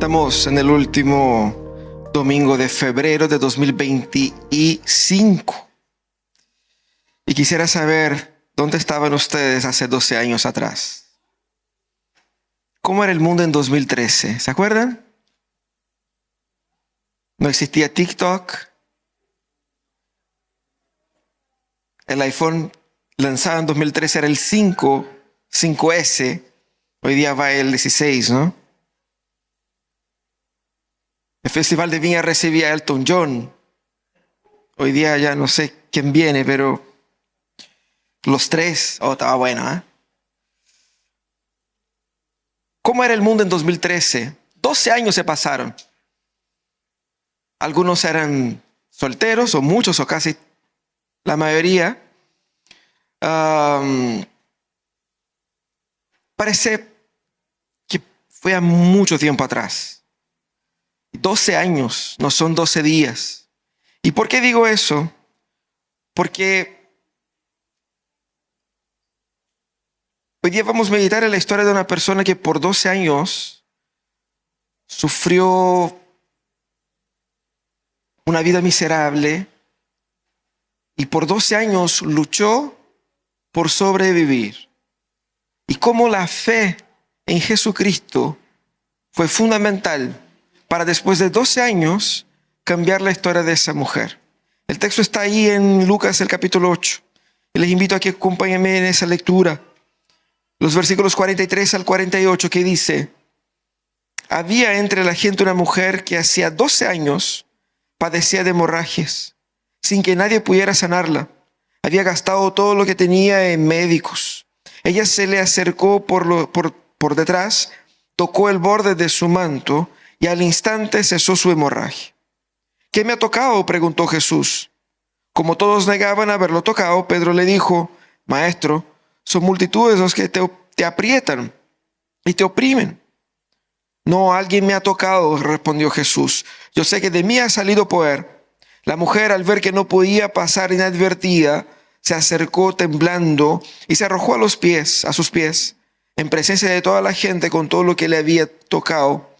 Estamos en el último domingo de febrero de 2025. Y quisiera saber dónde estaban ustedes hace 12 años atrás. ¿Cómo era el mundo en 2013? ¿Se acuerdan? No existía TikTok. El iPhone lanzado en 2013 era el 5S. Hoy día va el 16, ¿no? El Festival de Viña recibía a Elton John. Hoy día ya no sé quién viene, pero los tres. Oh, estaba bueno, ¿eh? ¿Cómo era el mundo en 2013? 12 años se pasaron. Algunos eran solteros, o muchos, o casi la mayoría. Parece que fue a mucho tiempo atrás. 12 años, no son 12 días. ¿Y por qué digo eso? Porque hoy día vamos a meditar en la historia de una persona que por 12 años sufrió una vida miserable y por 12 años luchó por sobrevivir. Y cómo la fe en Jesucristo fue fundamental para después de 12 años cambiar la historia de esa mujer. El texto está ahí en Lucas, el capítulo 8. Y les invito a que acompáñenme en esa lectura. Los versículos 43 al 48 que dice: había entre la gente una mujer que hacía 12 años padecía de hemorragias, sin que nadie pudiera sanarla. Había gastado todo lo que tenía en médicos. Ella se le acercó por detrás, tocó el borde de su manto y al instante cesó su hemorragia. ¿Qué me ha tocado?, preguntó Jesús. Como todos negaban haberlo tocado, Pedro le dijo: Maestro, son multitudes los que te aprietan y te oprimen. No, alguien me ha tocado, respondió Jesús. Yo sé que de mí ha salido poder. La mujer, al ver que no podía pasar inadvertida, se acercó temblando y se arrojó a sus pies, en presencia de toda la gente, con todo lo que le había tocado,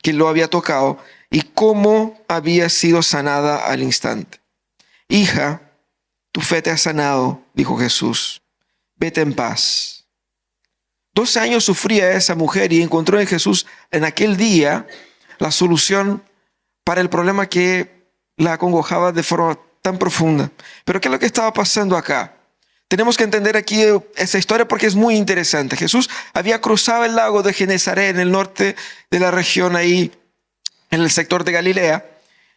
que lo había tocado, y cómo había sido sanada al instante. Hija, tu fe te ha sanado, dijo Jesús. Vete en paz. 12 años sufría esa mujer y encontró en Jesús en aquel día la solución para el problema que la acongojaba de forma tan profunda. Pero ¿qué es lo que estaba pasando acá? Tenemos que entender aquí esa historia porque es muy interesante. Jesús había cruzado el lago de Genesaret en el norte de la región, ahí en el sector de Galilea.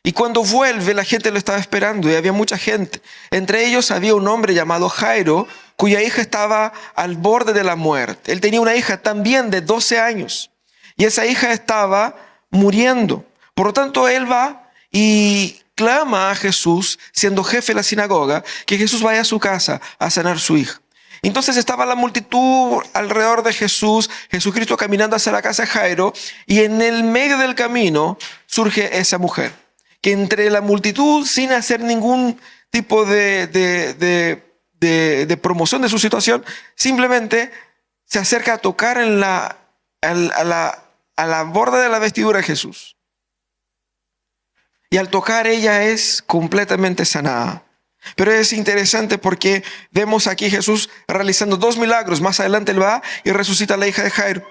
Y cuando vuelve, la gente lo estaba esperando y había mucha gente. Entre ellos había un hombre llamado Jairo, cuya hija estaba al borde de la muerte. Él tenía una hija también de 12 años y esa hija estaba muriendo. Por lo tanto, él va y clama a Jesús, siendo jefe de la sinagoga, que Jesús vaya a su casa a sanar a su hija. Entonces estaba la multitud alrededor de Jesús, Jesucristo caminando hacia la casa de Jairo, y en el medio del camino surge esa mujer, que entre la multitud, sin hacer ningún tipo de promoción de su situación, simplemente se acerca a tocar a la borda de la vestidura de Jesús. Y al tocar, ella es completamente sanada. Pero es interesante porque vemos aquí Jesús realizando 2 milagros. Más adelante él va y resucita a la hija de Jairo.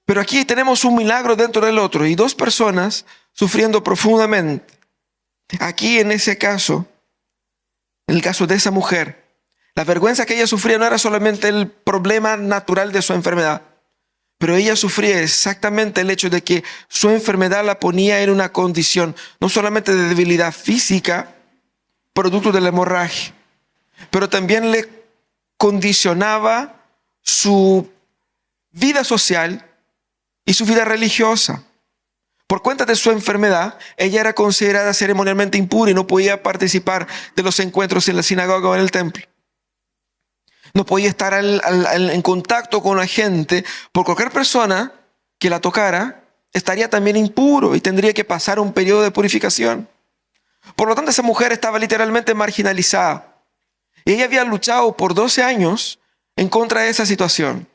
Pero aquí tenemos un milagro dentro del otro y 2 personas sufriendo profundamente. Aquí en ese caso, en el caso de esa mujer, la vergüenza que ella sufría no era solamente el problema natural de su enfermedad, pero ella sufría exactamente el hecho de que su enfermedad la ponía en una condición no solamente de debilidad física, producto de la hemorragia, pero también le condicionaba su vida social y su vida religiosa. Por cuenta de su enfermedad, ella era considerada ceremonialmente impura y no podía participar de los encuentros en la sinagoga o en el templo. No podía estar en contacto con la gente, por cualquier persona que la tocara estaría también impuro y tendría que pasar un periodo de purificación. Por lo tanto, esa mujer estaba literalmente marginalizada. Y ella había luchado por 12 años en contra de esa situación.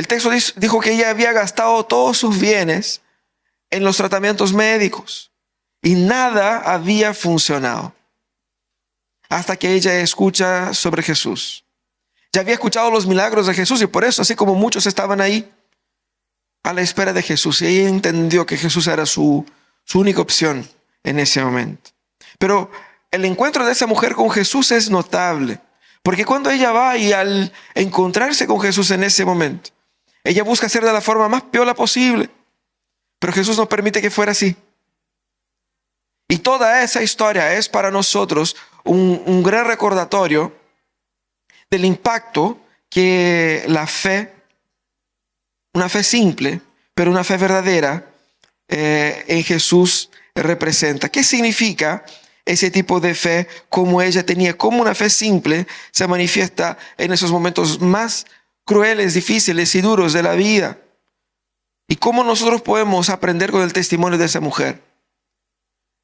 El texto dijo que ella había gastado todos sus bienes en los tratamientos médicos y nada había funcionado hasta que ella escucha sobre Jesús. Ya había escuchado los milagros de Jesús y por eso, así como muchos estaban ahí a la espera de Jesús, y ella entendió que Jesús era su única opción en ese momento. Pero el encuentro de esa mujer con Jesús es notable, porque cuando ella va y al encontrarse con Jesús en ese momento, ella busca hacer de la forma más piola posible, pero Jesús no permite que fuera así. Y toda esa historia es para nosotros un gran recordatorio del impacto que la fe, una fe simple, pero una fe verdadera en Jesús representa. ¿Qué significa ese tipo de fe como ella tenía? Cómo una fe simple se manifiesta en esos momentos más crueles, difíciles y duros de la vida. Y cómo nosotros podemos aprender con el testimonio de esa mujer.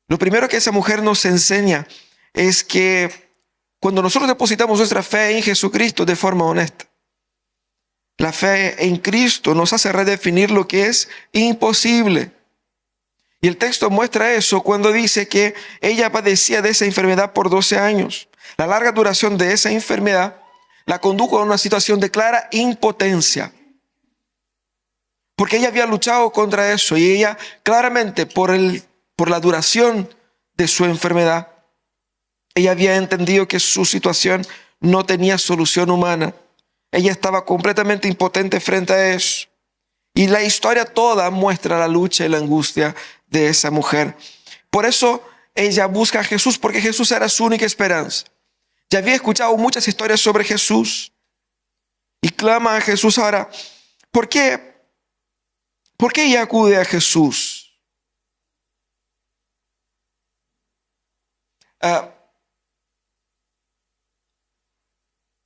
Lo primero que esa mujer nos enseña es que cuando nosotros depositamos nuestra fe en Jesucristo de forma honesta, la fe en Cristo nos hace redefinir lo que es imposible. Y el texto muestra eso cuando dice que ella padecía de esa enfermedad por 12 años. La larga duración de esa enfermedad la condujo a una situación de clara impotencia. Porque ella había luchado contra eso y ella claramente por la duración de su enfermedad, ella había entendido que su situación no tenía solución humana. Ella estaba completamente impotente frente a eso. Y la historia toda muestra la lucha y la angustia de esa mujer. Por eso ella busca a Jesús, porque Jesús era su única esperanza. Ya había escuchado muchas historias sobre Jesús y clama a Jesús. Ahora, ¿por qué ella acude a Jesús?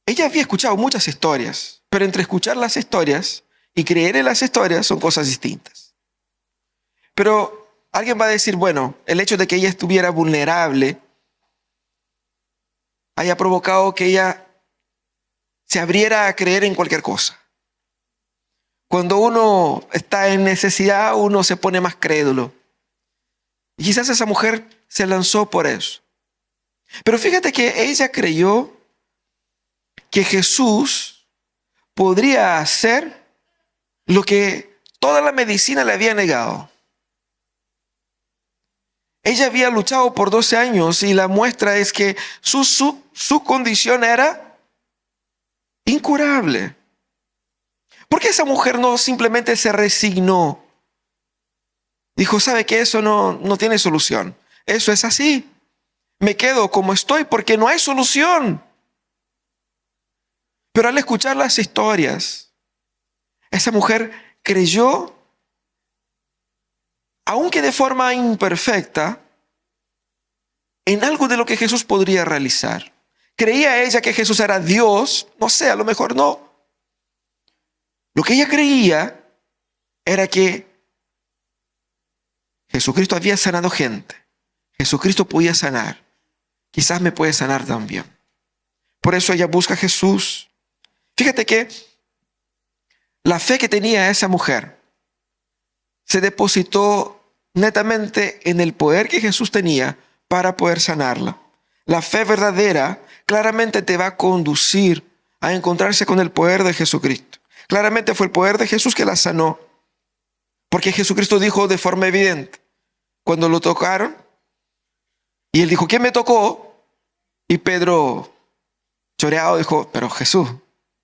Ella había escuchado muchas historias, pero entre escuchar las historias y creer en las historias son cosas distintas. Pero alguien va a decir, bueno, el hecho de que ella estuviera vulnerable haya provocado que ella se abriera a creer en cualquier cosa. Cuando uno está en necesidad, uno se pone más crédulo. Y quizás esa mujer se lanzó por eso. Pero fíjate que ella creyó que Jesús podría hacer lo que toda la medicina le había negado. Ella había luchado por 12 años y la muestra es que su condición era incurable. ¿Por qué esa mujer no simplemente se resignó? Dijo, ¿sabe qué? Eso no tiene solución. Eso es así. Me quedo como estoy porque no hay solución. Pero al escuchar las historias, esa mujer creyó, aunque de forma imperfecta, en algo de lo que Jesús podría realizar. ¿Creía ella que Jesús era Dios? No sé, a lo mejor no. Lo que ella creía era que Jesucristo había sanado gente. Jesucristo podía sanar. Quizás me puede sanar también. Por eso ella busca a Jesús. Fíjate que la fe que tenía esa mujer se depositó netamente en el poder que Jesús tenía para poder sanarla. La fe verdadera claramente te va a conducir a encontrarse con el poder de Jesucristo. Claramente fue el poder de Jesús que la sanó. Porque Jesucristo dijo de forma evidente, cuando lo tocaron, y él dijo, ¿quién me tocó? Y Pedro, choreado, dijo, pero Jesús,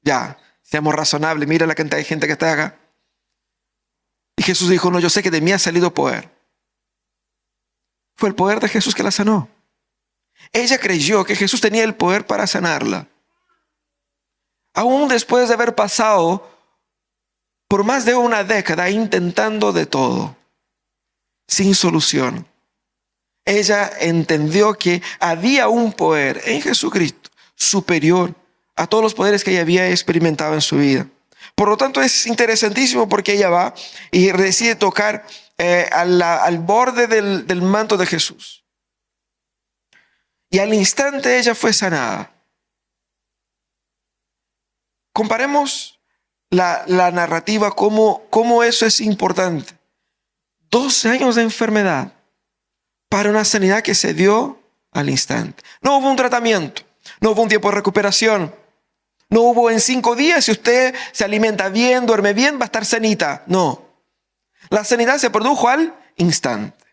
ya, seamos razonables, mira la cantidad de gente que está acá. Y Jesús dijo, no, yo sé que de mí ha salido poder. Fue el poder de Jesús que la sanó. Ella creyó que Jesús tenía el poder para sanarla. Aún después de haber pasado por más de una década intentando de todo, sin solución. Ella entendió que había un poder en Jesucristo superior a todos los poderes que ella había experimentado en su vida. Por lo tanto, es interesantísimo porque ella va y decide tocar al borde del manto de Jesús. Y al instante ella fue sanada. Comparemos la narrativa, cómo eso es importante. 12 años de enfermedad para una sanidad que se dio al instante. No hubo un tratamiento, no hubo un tiempo de recuperación, no hubo en 5 días, si usted se alimenta bien, duerme bien, va a estar sanita. No, la sanidad se produjo al instante,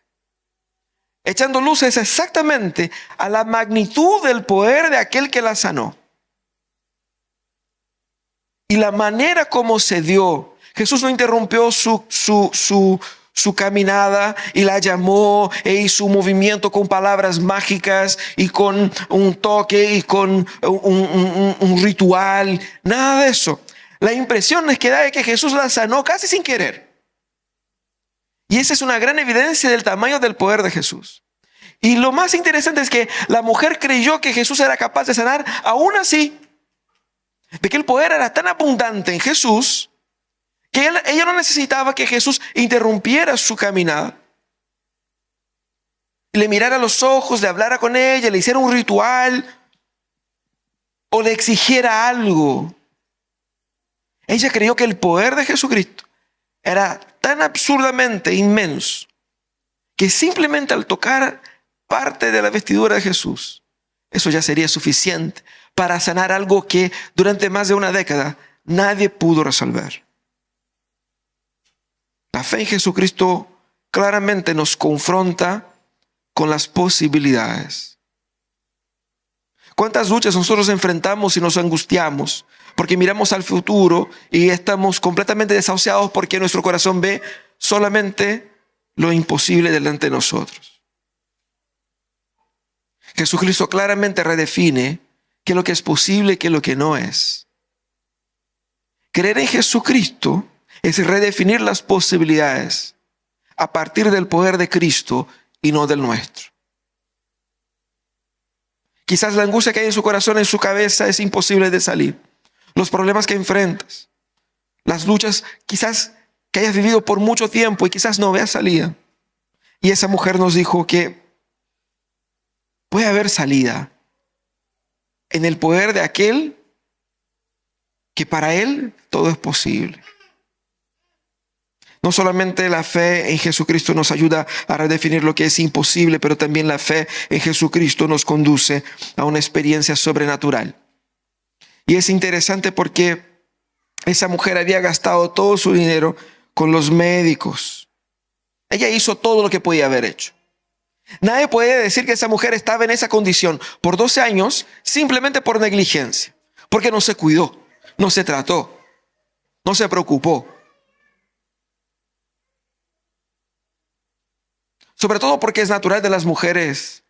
echando luces exactamente a la magnitud del poder de aquel que la sanó. Y la manera como se dio, Jesús no interrumpió su caminada y la llamó e hizo un movimiento con palabras mágicas y con un toque y con un ritual, nada de eso. La impresión que da es que Jesús la sanó casi sin querer. Y esa es una gran evidencia del tamaño del poder de Jesús. Y lo más interesante es que la mujer creyó que Jesús era capaz de sanar aún así, de que el poder era tan abundante en Jesús que ella no necesitaba que Jesús interrumpiera su caminada, le mirara a los ojos, le hablara con ella, le hiciera un ritual o le exigiera algo. Ella creyó que el poder de Jesucristo era tan absurdamente inmenso que simplemente al tocar parte de la vestidura de Jesús, eso ya sería suficiente para sanar algo que durante más de una década nadie pudo resolver. La fe en Jesucristo claramente nos confronta con las posibilidades. ¿Cuántas luchas nosotros enfrentamos y nos angustiamos porque miramos al futuro y estamos completamente desahuciados porque nuestro corazón ve solamente lo imposible delante de nosotros? Jesucristo claramente redefine qué es lo que es posible y qué es lo que no es. Creer en Jesucristo es redefinir las posibilidades a partir del poder de Cristo y no del nuestro. Quizás la angustia que hay en su corazón, en su cabeza, es imposible de salir. Los problemas que enfrentas, las luchas quizás que hayas vivido por mucho tiempo y quizás no veas salida. Y esa mujer nos dijo que puede haber salida en el poder de aquel que para él todo es posible. No solamente la fe en Jesucristo nos ayuda a redefinir lo que es imposible, pero también la fe en Jesucristo nos conduce a una experiencia sobrenatural. Y es interesante porque esa mujer había gastado todo su dinero con los médicos. Ella hizo todo lo que podía haber hecho. Nadie puede decir que esa mujer estaba en esa condición por 12 años simplemente por negligencia, porque no se cuidó, no se trató, no se preocupó. Sobre todo porque es natural de las mujeres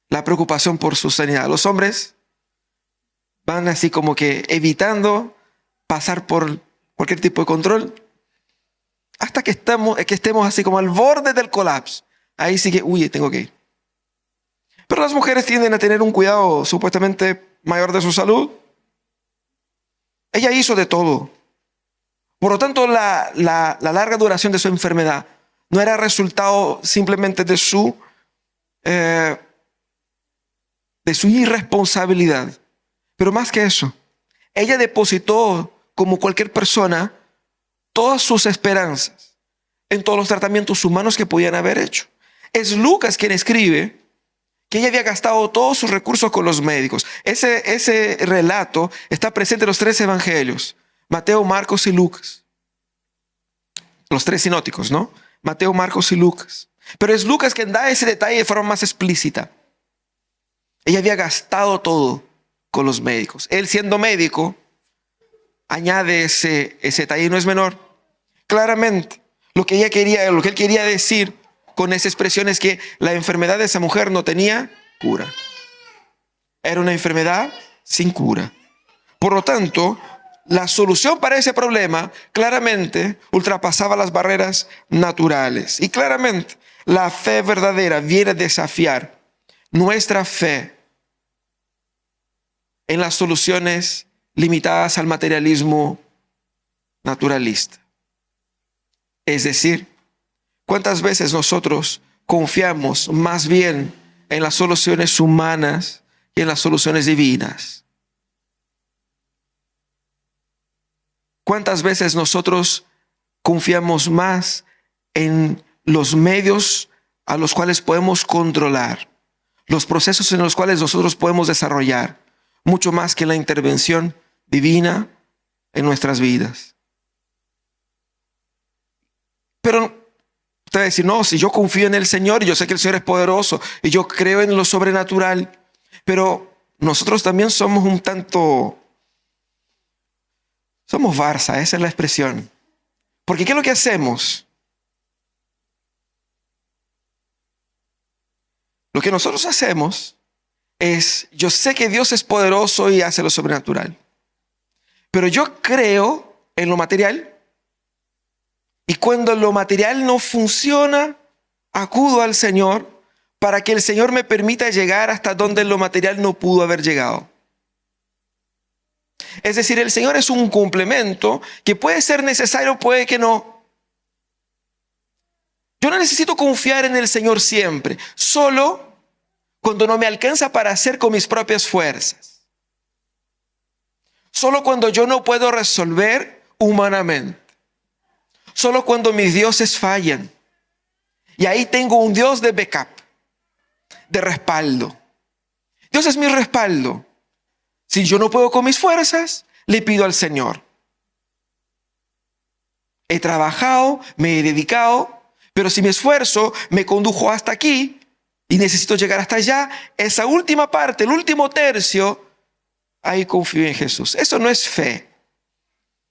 la preocupación por su sanidad. Los hombres van así como que evitando pasar por cualquier tipo de control hasta que estemos así como al borde del colapso. Ahí sí que, tengo que ir. Pero las mujeres tienden a tener un cuidado supuestamente mayor de su salud. Ella hizo de todo. Por lo tanto, la larga duración de su enfermedad no era resultado simplemente de su irresponsabilidad. Pero más que eso, ella depositó, como cualquier persona, todas sus esperanzas en todos los tratamientos humanos que podían haber hecho. Es Lucas quien escribe que ella había gastado todos sus recursos con los médicos. Ese relato está presente en los 3 evangelios: Mateo, Marcos y Lucas. Los 3 sinópticos, ¿no? Mateo, Marcos y Lucas. Pero es Lucas quien da ese detalle de forma más explícita. Ella había gastado todo con los médicos. Él, siendo médico, añade ese detalle, y no es menor. Claramente, lo que él quería decir con esa expresión es que la enfermedad de esa mujer no tenía cura. Era una enfermedad sin cura. Por lo tanto, la solución para ese problema claramente ultrapasaba las barreras naturales. Y claramente la fe verdadera viene a desafiar nuestra fe en las soluciones limitadas al materialismo naturalista. Es decir, ¿cuántas veces nosotros confiamos más bien en las soluciones humanas que en las soluciones divinas? ¿Cuántas veces nosotros confiamos más en los medios a los cuales podemos controlar, los procesos en los cuales nosotros podemos desarrollar, mucho más que la intervención divina en nuestras vidas? Pero usted va a decir, no, si yo confío en el Señor, y yo sé que el Señor es poderoso, y yo creo en lo sobrenatural, pero nosotros también somos un tanto, somos Barça, esa es la expresión. Porque ¿qué es lo que hacemos? Lo que nosotros hacemos es, yo sé que Dios es poderoso y hace lo sobrenatural, pero yo creo en lo material, y cuando lo material no funciona, acudo al Señor para que el Señor me permita llegar hasta donde lo material no pudo haber llegado. Es decir, el Señor es un complemento que puede ser necesario, puede que no. Yo no necesito confiar en el Señor siempre, solo cuando no me alcanza para hacer con mis propias fuerzas. Solo cuando yo no puedo resolver humanamente. Solo cuando mis dioses fallan. Y ahí tengo un Dios de backup, de respaldo. Dios es mi respaldo. Si yo no puedo con mis fuerzas, le pido al Señor. He trabajado, me he dedicado, pero si mi esfuerzo me condujo hasta aquí y necesito llegar hasta allá, esa última parte, el último tercio, ahí confío en Jesús. Eso no es fe.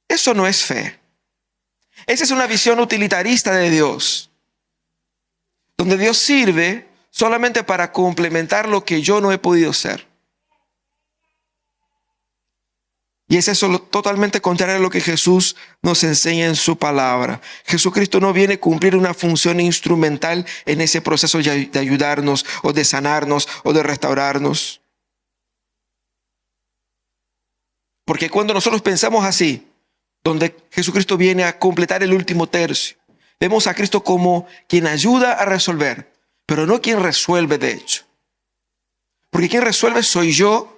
Eso no es fe. Esa es una visión utilitarista de Dios, donde Dios sirve solamente para complementar lo que yo no he podido ser. Y es eso totalmente contrario a lo que Jesús nos enseña en su palabra. Jesucristo no viene a cumplir una función instrumental en ese proceso de ayudarnos o de sanarnos o de restaurarnos. Porque cuando nosotros pensamos así, donde Jesucristo viene a completar el último tercio, vemos a Cristo como quien ayuda a resolver, pero no quien resuelve de hecho. Porque quien resuelve soy yo,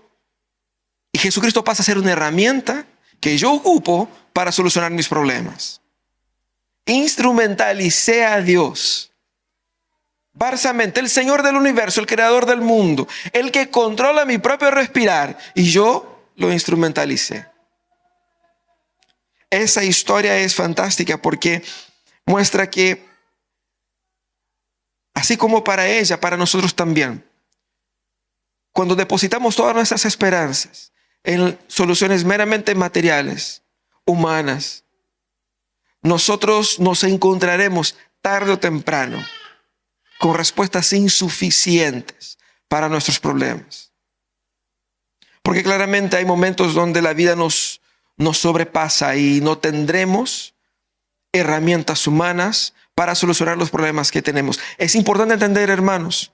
y Jesucristo pasa a ser una herramienta que yo ocupo para solucionar mis problemas. Instrumentalicé a Dios. Barsamente, el Señor del universo, el creador del mundo, el que controla mi propio respirar, y yo lo instrumentalicé. Esa historia es fantástica porque muestra que, así como para ella, para nosotros también, cuando depositamos todas nuestras esperanzas en soluciones meramente materiales, humanas, nosotros nos encontraremos tarde o temprano con respuestas insuficientes para nuestros problemas. Porque claramente hay momentos donde la vida nos sobrepasa y no tendremos herramientas humanas para solucionar los problemas que tenemos. Es importante entender, hermanos,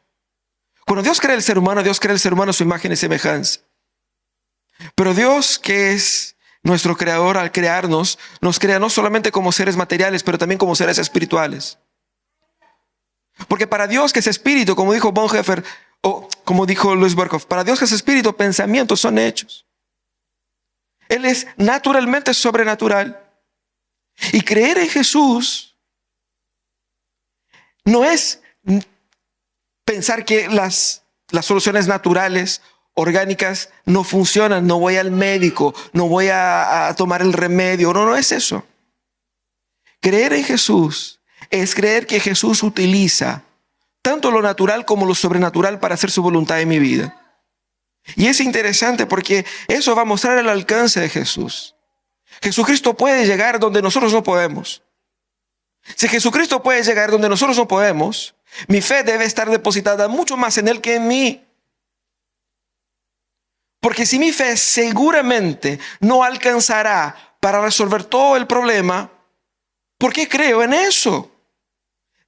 cuando Dios crea el ser humano a su imagen y semejanza. Pero Dios, que es nuestro creador, al crearnos, nos crea no solamente como seres materiales, pero también como seres espirituales. Porque para Dios, que es espíritu, como dijo Bonhoeffer, o como dijo Luis Berkhoff, para Dios que es espíritu, pensamientos son hechos. Él es naturalmente sobrenatural. Y creer en Jesús no es pensar que las soluciones naturales, orgánicas, no funcionan. No voy al médico, no voy a tomar el remedio. No es eso. Creer en Jesús es creer que Jesús utiliza tanto lo natural como lo sobrenatural para hacer su voluntad en mi vida. Y es interesante porque eso va a mostrar el alcance de Jesús. Jesucristo puede llegar donde nosotros no podemos. Si Jesucristo puede llegar donde nosotros no podemos, mi fe debe estar depositada mucho más en Él que en mí. Porque si mi fe seguramente no alcanzará para resolver todo el problema, ¿por qué creo en eso?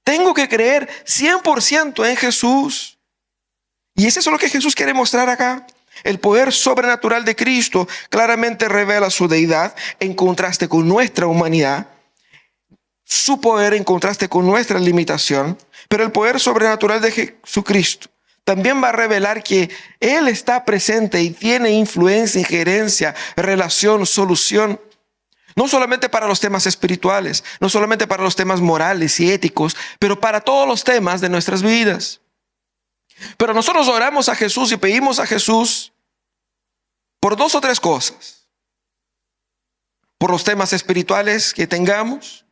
Tengo que creer 100% en Jesús. Y es eso lo que Jesús quiere mostrar acá. El poder sobrenatural de Cristo claramente revela su deidad en contraste con nuestra humanidad. Su poder en contraste con nuestra limitación. Pero el poder sobrenatural de Jesucristo también va a revelar que Él está presente y tiene influencia, injerencia, relación, solución. No solamente para los temas espirituales, no solamente para los temas morales y éticos, pero para todos los temas de nuestras vidas. Pero nosotros oramos a Jesús y pedimos a Jesús por 2 o 3 cosas. Por los temas espirituales que tengamos,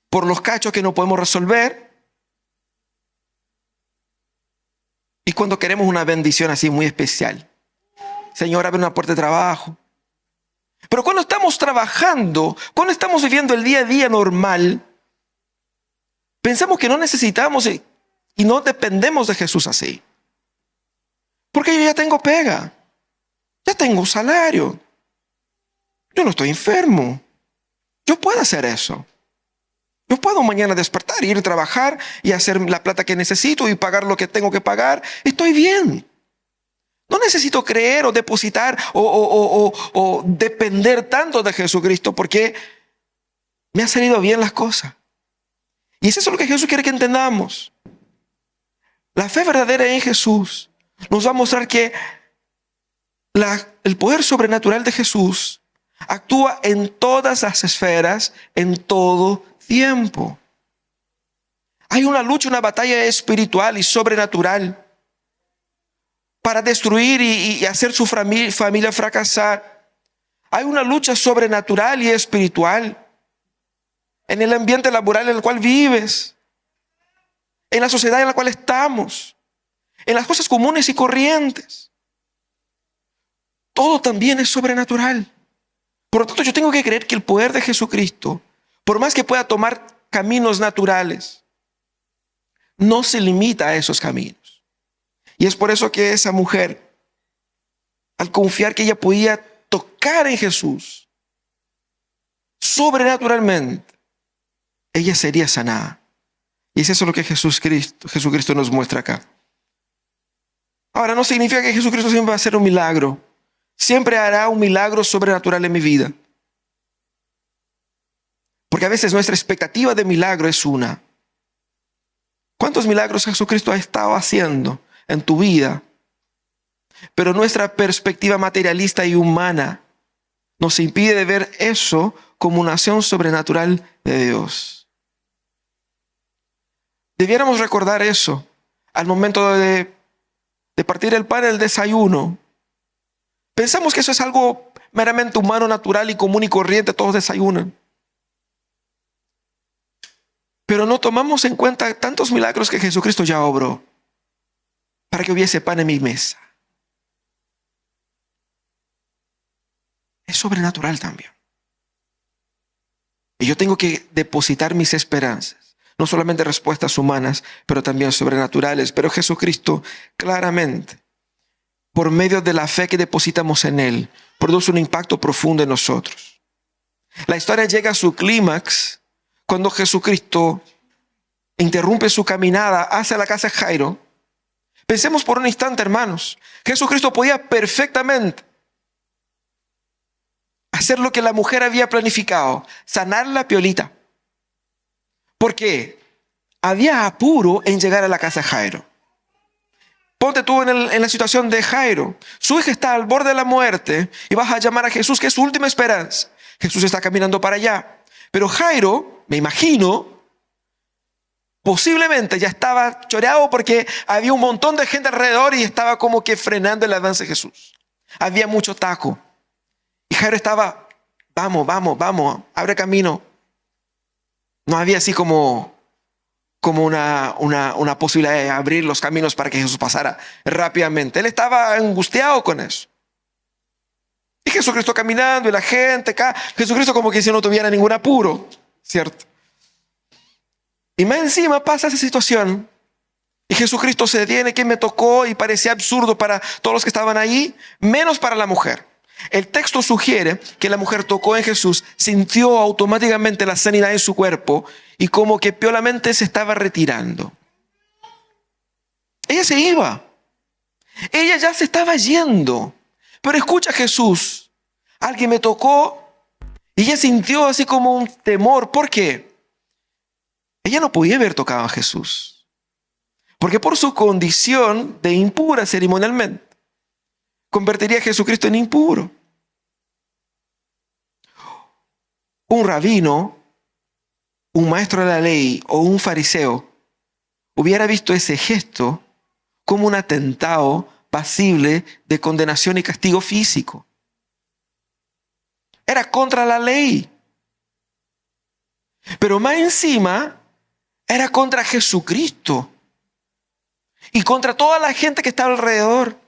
por los cachos que no podemos resolver, y cuando queremos una bendición así muy especial. Señor, abre una puerta de trabajo. Pero cuando estamos trabajando, cuando estamos viviendo el día a día normal, pensamos que no necesitamos y no dependemos de Jesús así. Porque yo ya tengo pega, ya tengo salario, yo no estoy enfermo, yo puedo hacer eso. Yo puedo mañana despertar, ir a trabajar y hacer la plata que necesito y pagar lo que tengo que pagar. Estoy bien. No necesito creer o depositar o depender tanto de Jesucristo porque me han salido bien las cosas. Y es eso lo que Jesús quiere que entendamos. La fe verdadera en Jesús nos va a mostrar que el poder sobrenatural de Jesús actúa en todas las esferas, en todo tiempo. Hay una lucha, una batalla espiritual y sobrenatural para destruir y hacer su familia fracasar. Hay una lucha sobrenatural y espiritual en el ambiente laboral en el cual vives, en la sociedad en la cual estamos, en las cosas comunes y corrientes. Todo también es sobrenatural. Por lo tanto, yo tengo que creer que el poder de Jesucristo, por más que pueda tomar caminos naturales, no se limita a esos caminos. Y es por eso que esa mujer, al confiar que ella podía tocar en Jesús, sobrenaturalmente, ella sería sanada. Y es eso lo que Jesucristo nos muestra acá. Ahora, no significa que Jesucristo siempre va a hacer un milagro. Siempre hará un milagro sobrenatural en mi vida. Porque a veces nuestra expectativa de milagro es una. ¿Cuántos milagros Jesucristo ha estado haciendo en tu vida? Pero nuestra perspectiva materialista y humana nos impide ver eso como una acción sobrenatural de Dios. Debiéramos recordar eso al momento de partir el pan, el desayuno. Pensamos que eso es algo meramente humano, natural y común y corriente, todos desayunan. Pero no tomamos en cuenta tantos milagros que Jesucristo ya obró para que hubiese pan en mi mesa. Es sobrenatural también. Y yo tengo que depositar mis esperanzas, no solamente respuestas humanas, pero también sobrenaturales. Pero Jesucristo claramente, por medio de la fe que depositamos en Él, produce un impacto profundo en nosotros. La historia llega a su clímax cuando Jesucristo interrumpe su caminada hacia la casa de Jairo. Pensemos por un instante, hermanos. Jesucristo podía perfectamente hacer lo que la mujer había planificado, sanar la piolita. Porque había apuro en llegar a la casa de Jairo. Ponte tú en la situación de Jairo. Su hija está al borde de la muerte y vas a llamar a Jesús, que es su última esperanza. Jesús está caminando para allá. Pero Jairo, me imagino, posiblemente ya estaba choreado porque había un montón de gente alrededor y estaba como que frenando el avance de Jesús. Había mucho taco. Y Jairo estaba, vamos, abre camino. No había así como una posibilidad de abrir los caminos para que Jesús pasara rápidamente. Él estaba angustiado con eso. Y Jesucristo caminando y la gente acá. Jesucristo como que si no tuviera ningún apuro, ¿cierto? Y más encima pasa esa situación. Y Jesucristo se detiene, que me tocó, y parecía absurdo para todos los que estaban ahí, menos para la mujer. El texto sugiere que la mujer tocó en Jesús, sintió automáticamente la sanidad en su cuerpo y como que piolamente se estaba retirando. Ella se iba. Ella ya se estaba yendo. Pero escucha a Jesús. Alguien me tocó y ella sintió así como un temor. ¿Por qué? Ella no podía haber tocado a Jesús. Porque por su condición de impura ceremonialmente, convertiría a Jesucristo en impuro. un rabino, un maestro de la ley o un fariseo hubiera visto ese gesto como un atentado pasible de condenación y castigo físico. Era contra la ley. Pero más encima, era contra Jesucristo y contra toda la gente que estaba alrededor.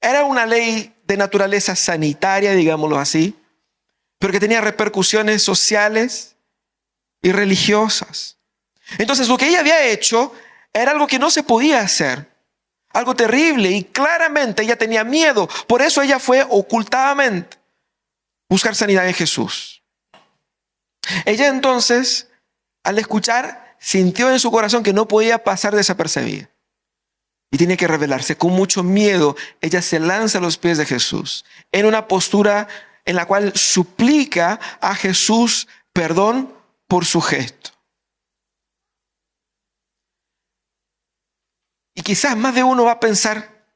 Era una ley de naturaleza sanitaria, digámoslo así, pero que tenía repercusiones sociales y religiosas. Entonces, lo que ella había hecho era algo que no se podía hacer, algo terrible, y claramente ella tenía miedo. Por eso ella fue ocultamente a buscar sanidad en Jesús. Ella entonces, al escuchar, sintió en su corazón que no podía pasar desapercibida y tiene que revelarse. Con mucho miedo, ella se lanza a los pies de Jesús en una postura en la cual suplica a Jesús perdón por su gesto. Y quizás más de uno va a pensar,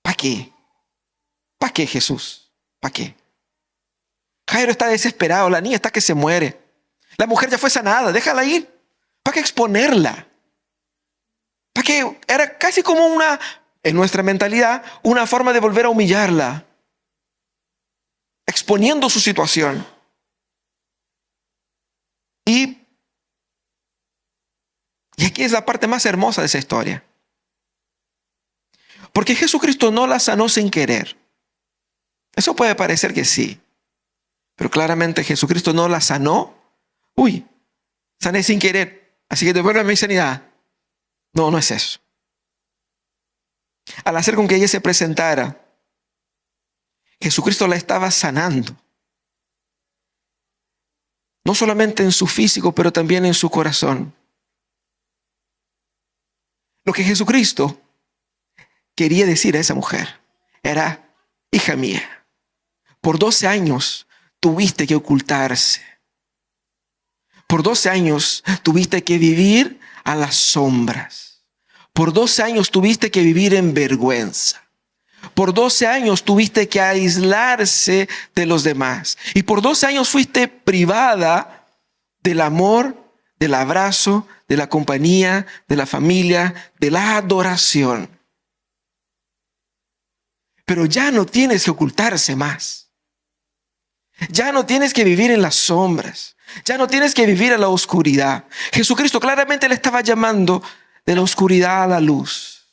¿para qué? ¿Para qué, Jesús? ¿Para qué? Jairo está desesperado, la niña está que se muere. La mujer ya fue sanada, déjala ir. ¿Para qué exponerla? ¿Para qué? Era casi como una, en nuestra mentalidad, una forma de volver a humillarla, exponiendo su situación. Y aquí es la parte más hermosa de esa historia. Porque Jesucristo no la sanó sin querer. Eso puede parecer que sí. Pero claramente Jesucristo no la sanó. Sané sin querer, así que devuélveme mi sanidad. No, no es eso. Al hacer con que ella se presentara, Jesucristo la estaba sanando. No solamente en su físico, pero también en su corazón. Lo que Jesucristo quería decir a esa mujer era: hija mía, por 12 años tuviste que ocultarse. Por 12 años tuviste que vivir a las sombras. Por 12 años tuviste que vivir en vergüenza. Por 12 años tuviste que aislarse de los demás. Y por 12 años fuiste privada del amor, del abrazo, de la compañía, de la familia, de la adoración. Pero ya no tienes que ocultarse más. Ya no tienes que vivir en las sombras. Ya no tienes que vivir en la oscuridad. Jesucristo claramente le estaba llamando de la oscuridad a la luz.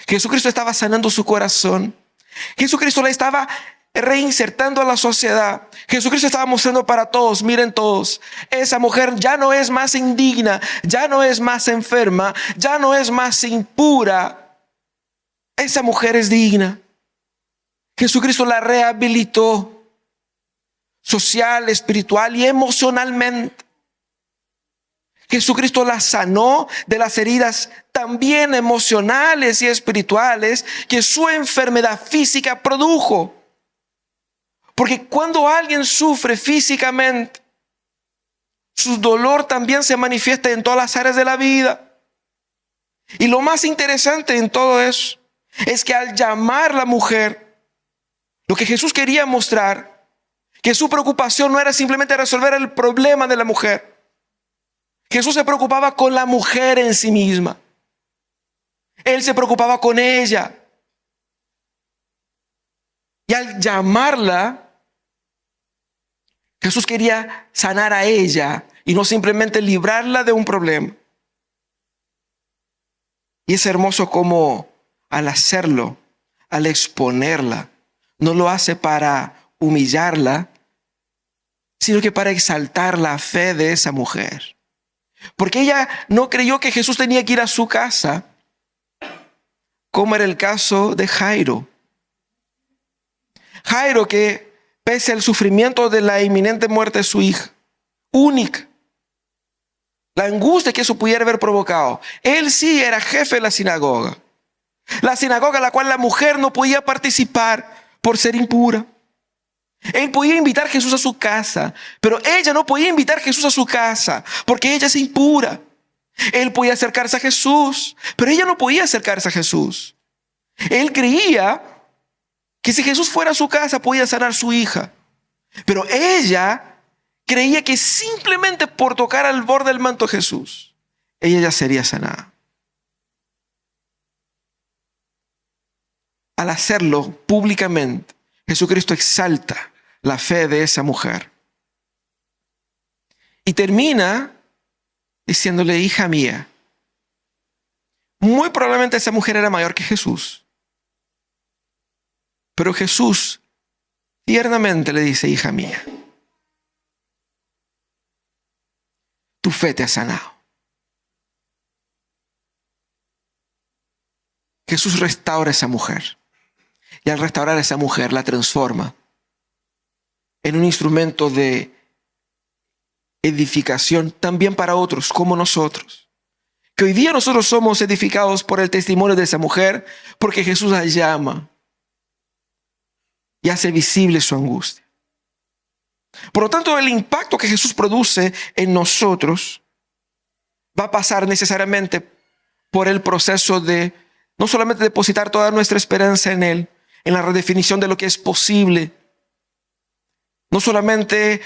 Jesucristo estaba sanando su corazón. Jesucristo le estaba reinsertando a la sociedad. Jesucristo estaba mostrando para todos: miren todos, esa mujer ya no es más indigna, ya no es más enferma, ya no es más impura. Esa mujer es digna. Jesucristo la rehabilitó social, espiritual y emocionalmente. Jesucristo la sanó de las heridas también emocionales y espirituales que su enfermedad física produjo. Porque cuando alguien sufre físicamente, su dolor también se manifiesta en todas las áreas de la vida. Y lo más interesante en todo eso es que al llamar a la mujer, lo que Jesús quería mostrar, que su preocupación no era simplemente resolver el problema de la mujer. Jesús se preocupaba con la mujer en sí misma. Él se preocupaba con ella. Y al llamarla, Jesús quería sanar a ella y no simplemente librarla de un problema. Y es hermoso cómo al hacerlo, al exponerla, no lo hace para humillarla, sino que para exaltar la fe de esa mujer. Porque ella no creyó que Jesús tenía que ir a su casa, como era el caso de Jairo. Jairo, que pese al sufrimiento de la inminente muerte de su hija, única, la angustia que eso pudiera haber provocado, él sí era jefe de la sinagoga a la cual la mujer no podía participar por ser impura. Él podía invitar a Jesús a su casa, pero ella no podía invitar a Jesús a su casa porque ella es impura. Él podía acercarse a Jesús, pero ella no podía acercarse a Jesús. Él creía que si Jesús fuera a su casa podía sanar a su hija. Pero ella creía que simplemente por tocar al borde del manto de Jesús, ella ya sería sanada. Al hacerlo públicamente, Jesucristo exalta la fe de esa mujer. Y termina diciéndole, hija mía. Muy probablemente esa mujer era mayor que Jesús. Pero Jesús tiernamente le dice, hija mía, tu fe te ha sanado. Jesús restaura a esa mujer. Y al restaurar a esa mujer la transforma en un instrumento de edificación también para otros como nosotros. Que hoy día nosotros somos edificados por el testimonio de esa mujer porque Jesús la llama y hace visible su angustia. Por lo tanto, el impacto que Jesús produce en nosotros va a pasar necesariamente por el proceso de no solamente depositar toda nuestra esperanza en Él, en la redefinición de lo que es posible, no solamente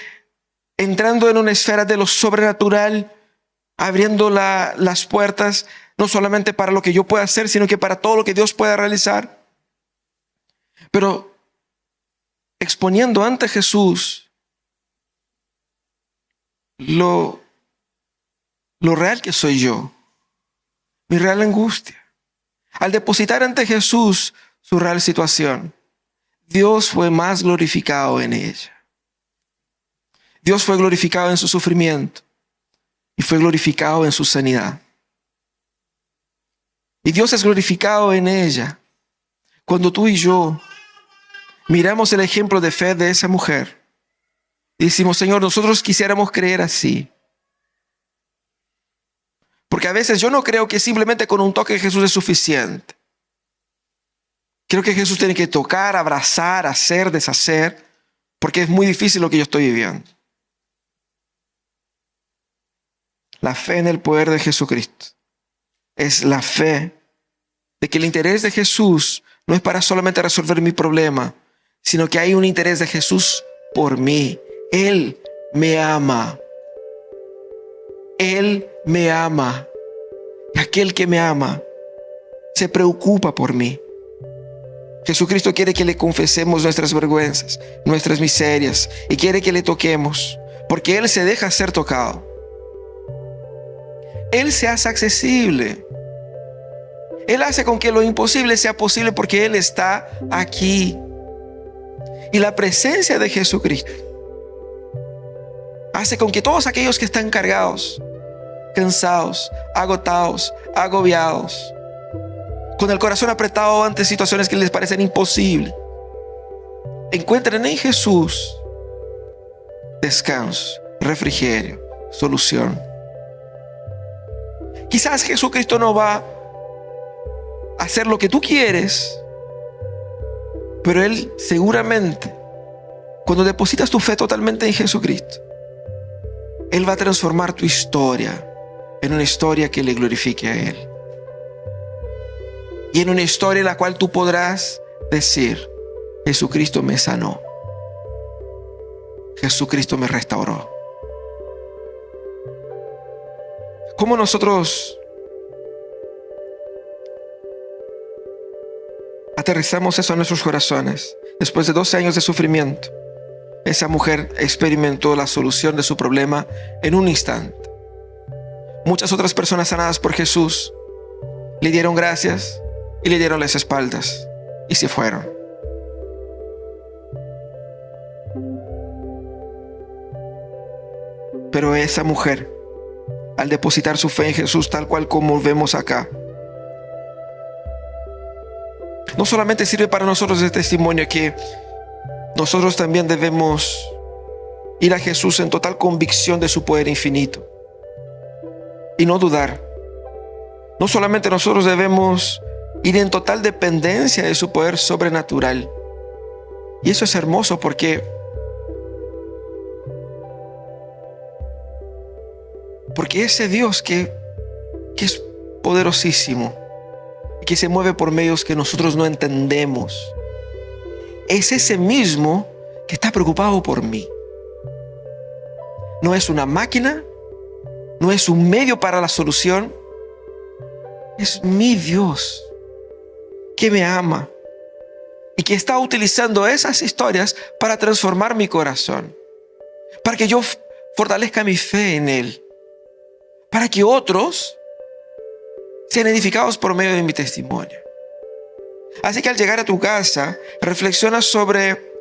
entrando en una esfera de lo sobrenatural, abriendo las puertas, no solamente para lo que yo pueda hacer, sino que para todo lo que Dios pueda realizar. Pero exponiendo ante Jesús lo real que soy yo, mi real angustia. Al depositar ante Jesús su real situación, Dios fue más glorificado en ella. Dios fue glorificado en su sufrimiento y fue glorificado en su sanidad. Y Dios es glorificado en ella cuando tú y yo miramos el ejemplo de fe de esa mujer y decimos, Señor, nosotros quisiéramos creer así. Porque a veces yo no creo que simplemente con un toque de Jesús es suficiente. Creo que Jesús tiene que tocar, abrazar, hacer, deshacer, porque es muy difícil lo que yo estoy viviendo. La fe en el poder de Jesucristo es la fe de que el interés de Jesús no es para solamente resolver mi problema, sino que hay un interés de Jesús por mí. Él me ama. Él me ama. Y aquel que me ama se preocupa por mí. Jesucristo quiere que le confesemos nuestras vergüenzas, nuestras miserias, y quiere que le toquemos, porque Él se deja ser tocado. Él se hace accesible. Él hace con que lo imposible sea posible porque Él está aquí. Y la presencia de Jesucristo hace con que todos aquellos que están cargados, cansados, agotados, agobiados, con el corazón apretado ante situaciones que les parecen imposibles, encuentren en Jesús descanso, refrigerio, solución. Quizás Jesucristo no va a hacer lo que tú quieres, pero Él seguramente, cuando depositas tu fe totalmente en Jesucristo, Él va a transformar tu historia en una historia que le glorifique a Él. Y en una historia en la cual tú podrás decir, Jesucristo me sanó. Jesucristo me restauró. ¿Cómo nosotros aterrizamos eso en nuestros corazones? Después de 12 años de sufrimiento, esa mujer experimentó la solución de su problema en un instante. Muchas otras personas sanadas por Jesús le dieron gracias y le dieron las espaldas y se fueron. Pero esa mujer, al depositar su fe en Jesús tal cual como vemos acá, no solamente sirve para nosotros de testimonio que nosotros también debemos ir a Jesús en total convicción de su poder infinito y no dudar. No solamente nosotros debemos ir en total dependencia de su poder sobrenatural. Y eso es hermoso porque ese Dios que es poderosísimo y que se mueve por medios que nosotros no entendemos, es ese mismo que está preocupado por mí. No es una máquina, no es un medio para la solución. Es mi Dios que me ama y que está utilizando esas historias para transformar mi corazón, para que yo fortalezca mi fe en Él, para que otros sean edificados por medio de mi testimonio. Así que al llegar a tu casa, reflexiona sobre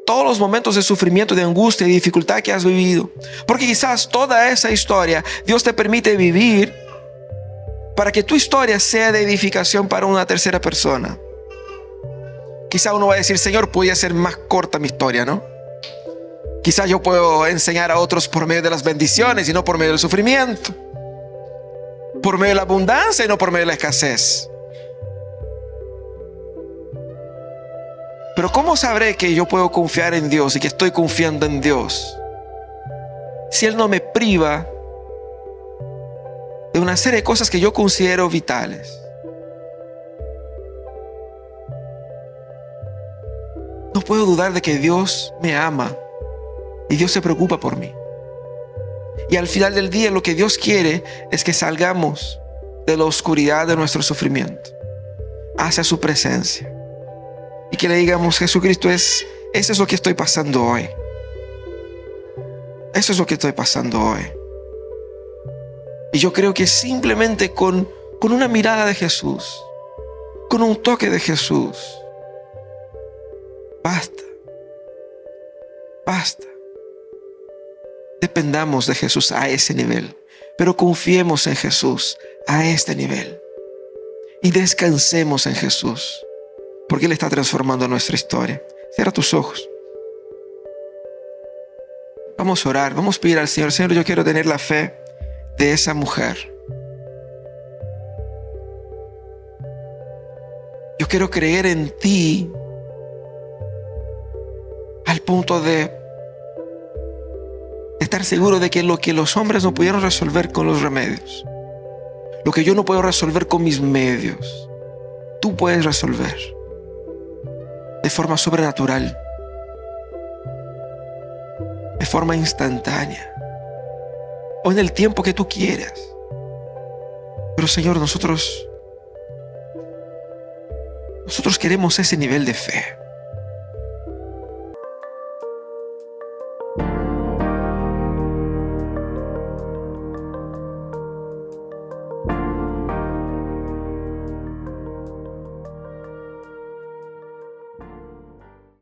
todos los momentos de sufrimiento, de angustia y dificultad que has vivido. Porque quizás toda esa historia Dios te permite vivir para que tu historia sea de edificación para una tercera persona. Quizás uno va a decir: Señor, podría ser más corta mi historia, ¿no? Quizás yo puedo enseñar a otros por medio de las bendiciones y no por medio del sufrimiento, por medio de la abundancia y no por medio de la escasez. Pero ¿cómo sabré que yo puedo confiar en Dios y que estoy confiando en Dios si Él no me priva de una serie de cosas que yo considero vitales? No puedo dudar de que Dios me ama y Dios se preocupa por mí. Y al final del día lo que Dios quiere es que salgamos de la oscuridad de nuestro sufrimiento hacia su presencia. Y que le digamos: Jesucristo, eso es lo que estoy pasando hoy. Eso es lo que estoy pasando hoy. Y yo creo que simplemente con una mirada de Jesús, con un toque de Jesús, basta. Basta. Dependamos de Jesús a ese nivel, pero confiemos en Jesús a este nivel. Y descansemos en Jesús, porque Él está transformando nuestra historia. Cierra tus ojos. Vamos a orar, vamos a pedir al Señor: Señor, yo quiero tener la fe de esa mujer. Yo quiero creer en ti al punto de estar seguro de que lo que los hombres no pudieron resolver con los remedios, lo que yo no puedo resolver con mis medios, tú puedes resolver de forma sobrenatural, de forma instantánea o en el tiempo que tú quieras. Pero Señor, nosotros queremos ese nivel de fe.